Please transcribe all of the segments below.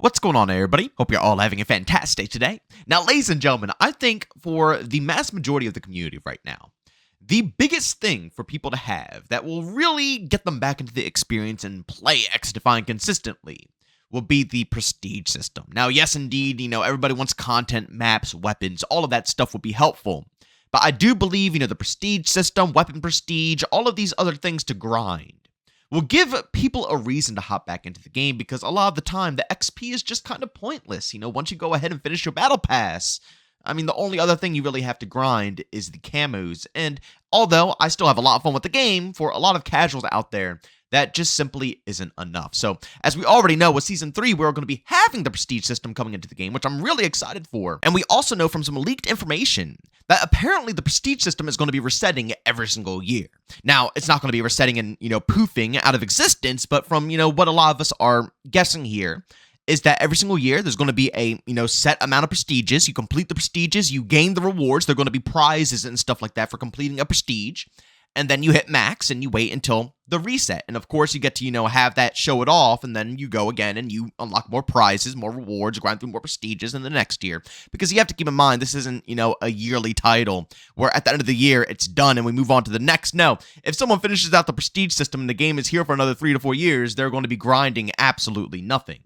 What's going on, everybody? Hope you're all having a fantastic day today. Now, ladies and gentlemen, I think for the mass majority of the community right now, the biggest thing for people to have that will really get them back into the experience and play XDefiant consistently will be the prestige system. Now, yes, indeed, everybody wants content, maps, weapons, all of that stuff would be helpful. But I do believe, the prestige system, weapon prestige, all of these other things to grind will give people a reason to hop back into the game, because a lot of the time the XP is just kind of pointless. Once you go ahead and finish your battle pass, the only other thing you really have to grind is the camos. And although I still have a lot of fun with the game, for a lot of casuals out there, that just simply isn't enough. So, as we already know, with Season 3, we're going to be having the prestige system coming into the game, which I'm really excited for. And we also know from some leaked information that apparently the prestige system is going to be resetting every single year. Now, it's not going to be resetting and, poofing out of existence, but from, what a lot of us are guessing here is that every single year there's going to be a, set amount of prestiges. You complete the prestiges, you gain the rewards. They're going to be prizes and stuff like that for completing a prestige. And then you hit max and you wait until the reset. And of course, you get to, have that show it off. And then you go again and you unlock more prizes, more rewards, grind through more prestiges in the next year. Because you have to keep in mind, this isn't, a yearly title where at the end of the year it's done and we move on to the next. No, if someone finishes out the prestige system and the game is here for another 3 to 4 years, they're going to be grinding absolutely nothing.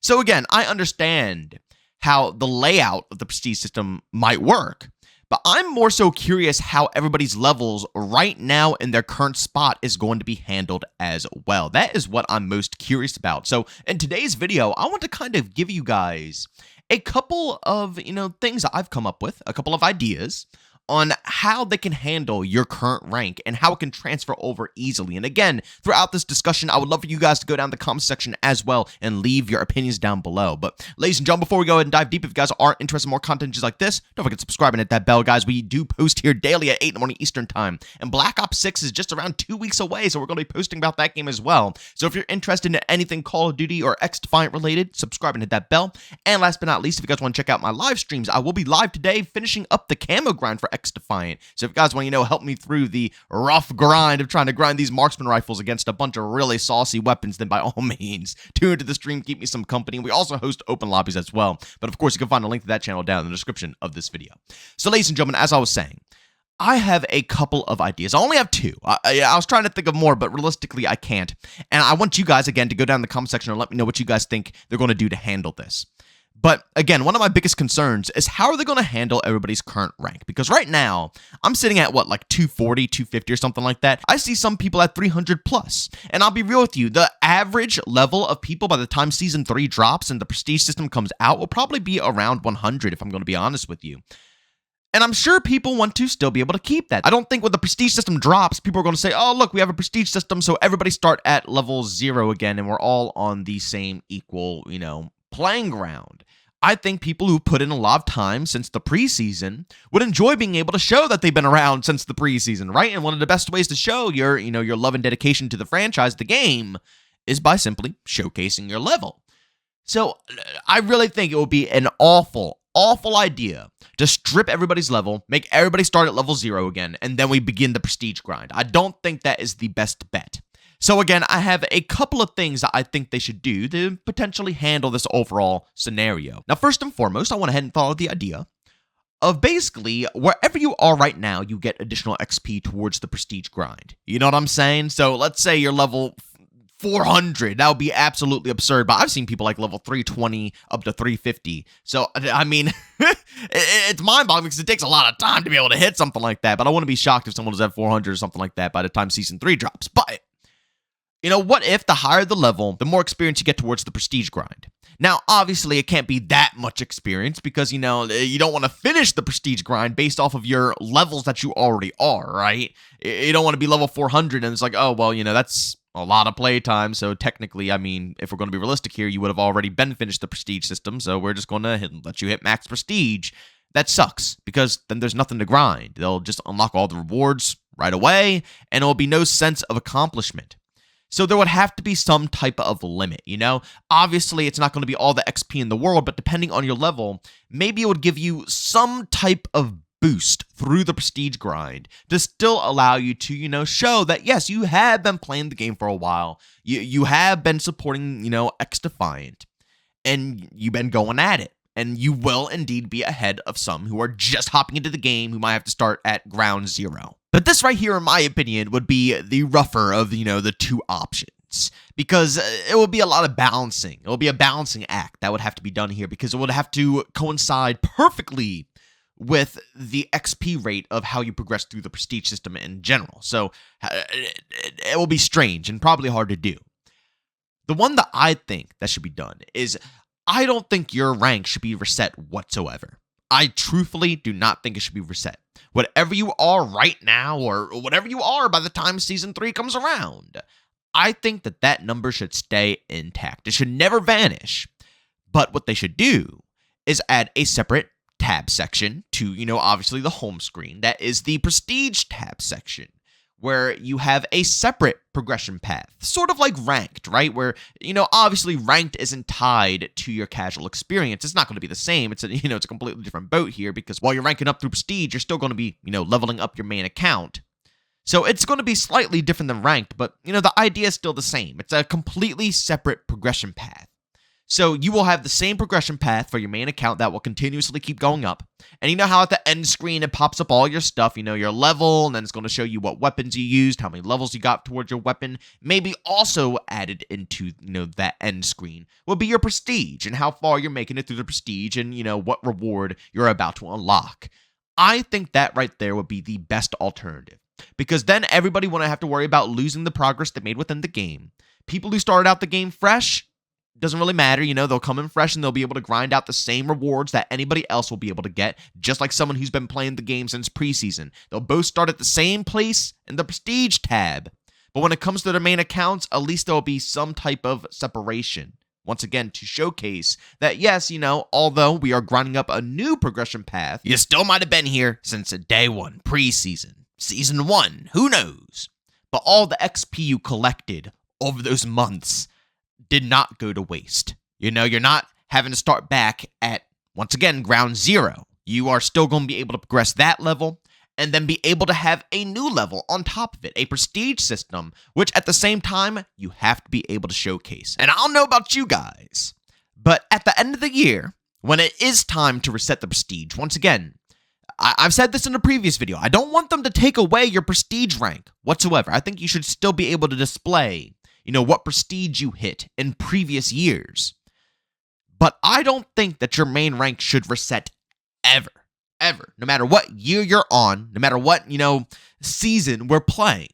So again, I understand how the layout of the prestige system might work. But I'm more so curious how everybody's levels right now in their current spot is going to be handled as well. That is what I'm most curious about. So in today's video, I want to kind of give you guys a couple of, things that I've come up with, a couple of ideas on how they can handle your current rank and how it can transfer over easily. And again, throughout this discussion, I would love for you guys to go down the comment section as well and leave your opinions down below. But ladies and gentlemen, before we go ahead and dive deep, if you guys are interested in more content just like this, don't forget to subscribe and hit that bell, guys. We do post here daily at 8 in the morning Eastern time. And Black Ops 6 is just around 2 weeks away, so we're going to be posting about that game as well. So if you're interested in anything Call of Duty or XDefiant related, subscribe and hit that bell. And last but not least, if you guys want to check out my live streams, I will be live today finishing up the camo grind for XDefiant. So if you guys want to, help me through the rough grind of trying to grind these marksman rifles against a bunch of really saucy weapons, then by all means, tune into the stream, keep me some company. We also host open lobbies as well. But of course, you can find a link to that channel down in the description of this video. So ladies and gentlemen, as I was saying, I have a couple of ideas. I only have 2. I was trying to think of more, but realistically, I can't. And I want you guys, again, to go down in the comment section and let me know what you guys think they're going to do to handle this. But again, one of my biggest concerns is how are they going to handle everybody's current rank? Because right now, I'm sitting at like 240, 250 or something like that. I see some people at 300 plus. And I'll be real with you, the average level of people by the time Season 3 drops and the prestige system comes out will probably be around 100, if I'm going to be honest with you. And I'm sure people want to still be able to keep that. I don't think when the prestige system drops, people are going to say, oh, look, we have a prestige system, so everybody start at level 0 again, and we're all on the same equal, playing ground. I think people who put in a lot of time since the preseason would enjoy being able to show that they've been around since the preseason, right? And one of the best ways to show your, your love and dedication to the franchise, the game, is by simply showcasing your level. So I really think it would be an awful idea to strip everybody's level, make everybody start at level 0 again, and then we begin the prestige grind. I don't think that is the best bet. So again, I have a couple of things that I think they should do to potentially handle this overall scenario. Now, first and foremost, I went ahead and thought of the idea of basically wherever you are right now, you get additional XP towards the prestige grind. You know what I'm saying? So let's say you're level 400. That would be absolutely absurd, but I've seen people like level 320 up to 350. So, it's mind-boggling because it takes a lot of time to be able to hit something like that, but I wouldn't be shocked if someone was at 400 or something like that by the time Season 3 drops. But what if the higher the level, the more experience you get towards the prestige grind? Now, obviously, it can't be that much experience because, you don't want to finish the prestige grind based off of your levels that you already are, right? You don't want to be level 400 and it's like, oh, well, that's a lot of playtime. So technically, if we're going to be realistic here, you would have already been finished the prestige system. So we're just going to let you hit max prestige. That sucks because then there's nothing to grind. They'll just unlock all the rewards right away and it'll be no sense of accomplishment. So there would have to be some type of limit, Obviously, it's not going to be all the XP in the world, but depending on your level, maybe it would give you some type of boost through the prestige grind to still allow you to, show that, yes, you have been playing the game for a while. You have been supporting, XDefiant. and you've been going at it. And you will indeed be ahead of some who are just hopping into the game who might have to start at ground zero. But this right here, in my opinion, would be the rougher of, the two options. Because it will be a lot of balancing. It will be a balancing act that would have to be done here because it would have to coincide perfectly with the XP rate of how you progress through the prestige system in general. So it will be strange and probably hard to do. The one that I think that should be done is I don't think your rank should be reset whatsoever. I truthfully do not think it should be reset. Whatever you are right now or whatever you are by the time Season 3 comes around, I think that number should stay intact. It should never vanish. But what they should do is add a separate tab section to, obviously the home screen. That is the Prestige tab section, where you have a separate progression path, sort of like ranked, right? Where, obviously ranked isn't tied to your casual experience. It's not going to be the same. It's a completely different boat here because while you're ranking up through prestige, you're still going to be, leveling up your main account. So it's going to be slightly different than ranked, but, the idea is still the same. It's a completely separate progression path. So you will have the same progression path for your main account that will continuously keep going up. And you know how at the end screen it pops up all your stuff, your level, and then it's going to show you what weapons you used, how many levels you got towards your weapon. Maybe also added into, that end screen will be your prestige and how far you're making it through the prestige and, what reward you're about to unlock. I think that right there would be the best alternative because then everybody wouldn't have to worry about losing the progress they made within the game. People who started out the game fresh, doesn't really matter, they'll come in fresh and they'll be able to grind out the same rewards that anybody else will be able to get, just like someone who's been playing the game since preseason. They'll both start at the same place in the Prestige tab. But when it comes to their main accounts, at least there'll be some type of separation. Once again, to showcase that, yes, although we are grinding up a new progression path, you still might have been here since day one, preseason, season 1, who knows? But all the XP you collected over those months did not go to waste. You're not having to start back at, once again, ground zero. You are still going to be able to progress that level and then be able to have a new level on top of it, a prestige system, which at the same time, you have to be able to showcase. And I don't know about you guys, but at the end of the year, when it is time to reset the prestige, once again, I've said this in a previous video, I don't want them to take away your prestige rank whatsoever. I think you should still be able to display what prestige you hit in previous years. But I don't think that your main rank should reset ever. No matter what year you're on, no matter what, season we're playing,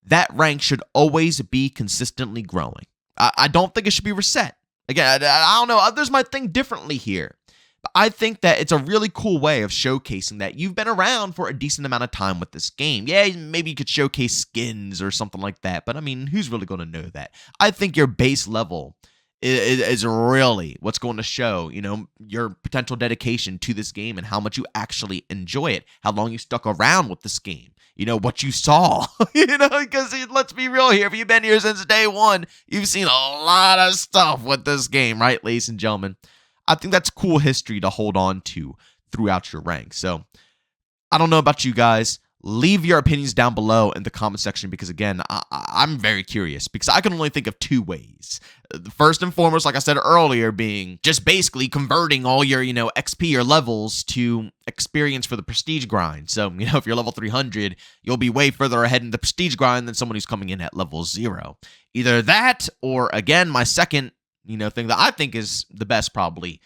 that rank should always be consistently growing. I don't think it should be reset. Again, I don't know. Others might think differently here. But I think that it's a really cool way of showcasing that you've been around for a decent amount of time with this game. Yeah, maybe you could showcase skins or something like that, but I mean, who's really going to know that? I think your base level is really what's going to show, your potential dedication to this game and how much you actually enjoy it, how long you stuck around with this game, what you saw, because let's be real here. If you've been here since day one, you've seen a lot of stuff with this game, right, ladies and gentlemen? I think that's cool history to hold on to throughout your ranks. So I don't know about you guys. Leave your opinions down below in the comment section because, again, I'm very curious because I can only think of two ways. The first and foremost, like I said earlier, being just basically converting all your, XP or levels to experience for the prestige grind. So, if you're level 300, you'll be way further ahead in the prestige grind than someone who's coming in at level 0. Either that or, again, my second thing that I think is the best probably,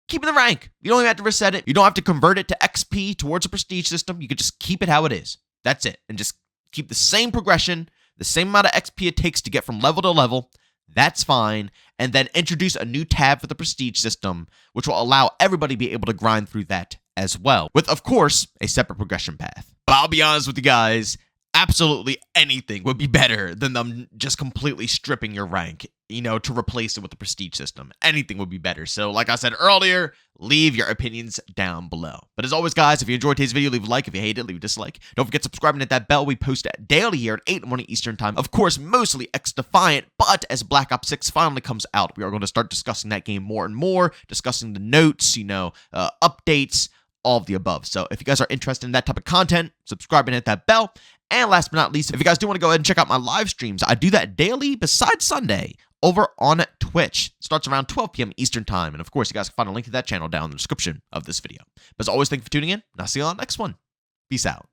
keeping the rank. You don't even have to reset it. You don't have to convert it to XP towards a prestige system. You could just keep it how it is. That's it. And just keep the same progression, the same amount of XP it takes to get from level to level. That's fine. And then introduce a new tab for the prestige system, which will allow everybody to be able to grind through that as well. With, of course, a separate progression path. But I'll be honest with you guys, absolutely anything would be better than them just completely stripping your rank, to replace it with the prestige system. Anything would be better. So like I said earlier, leave your opinions down below. But as always, guys, if you enjoyed today's video, leave a like. If you hate it, leave a dislike. Don't forget subscribing, hit that bell. We post daily here at 8 in the morning Eastern time. Of course, mostly XDefiant, but as Black Ops 6 finally comes out, we are going to start discussing that game more and more, discussing the notes, updates, all of the above. So if you guys are interested in that type of content, subscribe and hit that bell. And last but not least, if you guys do want to go ahead and check out my live streams, I do that daily besides Sunday over on Twitch. It starts around 12 p.m. Eastern Time. And of course, you guys can find a link to that channel down in the description of this video. But as always, thank you for tuning in, and I'll see you on the next one. Peace out.